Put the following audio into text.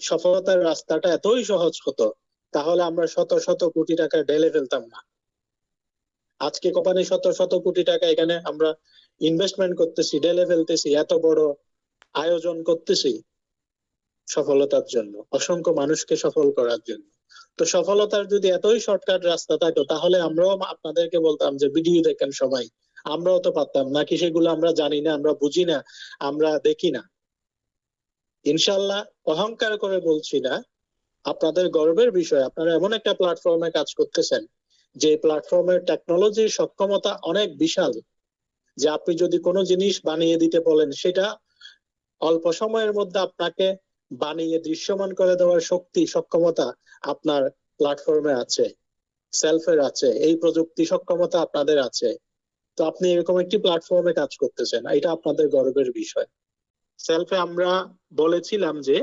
সফলতার রাস্তাটা এতই সহজ হতো, তাহলে আমরা শত শত কোটি টাকা ঢেলে ফেলতাম না। আজকে কোম্পানি শত শত কোটি টাকা এখানে আমরা ইনভেস্টমেন্ট করতেছি, ঢেলে ফেলতেছি, এত বড় আয়োজন করতেছি সফলতার জন্য, অসংখ্য মানুষকে সফল করার জন্য। তো সফলতার যদি এতই শর্টকাট রাস্তা থাকতো, তাহলে আমরাও আপনাদেরকে বলতাম যে ভিডিও দেখেন সবাই। আমরাও তো পারতাম নাকি? সেগুলো আমরা জানি না, আমরা বুঝি না, আমরা দেখি না। ইনশাল্লাহ অহংকার করে বলছি না, আপনাদের গর্বের বিষয়, আপনারা এমন একটা প্ল্যাটফর্মে কাজ করতেছেন যে প্ল্যাটফর্মের টেকনোলজির সক্ষমতা অনেক বিশাল, যে আপনি যদি কোনো জিনিস বানিয়ে দিতে বলেন, সেটা অল্প সময়ের মধ্যে আপনাকে বানিয়ে দৃশ্যমান করে দেওয়ার শক্তি সক্ষমতা আপনার প্ল্যাটফর্মে আছে, সেলফের আছে, এই প্রযুক্তি সক্ষমতা আপনাদের আছে। তো আপনি এরকম একটি প্ল্যাটফর্মে কাজ করতেছেন, এটা আপনাদের গর্বের বিষয়। সেলফে আমরা বলেছিলাম যে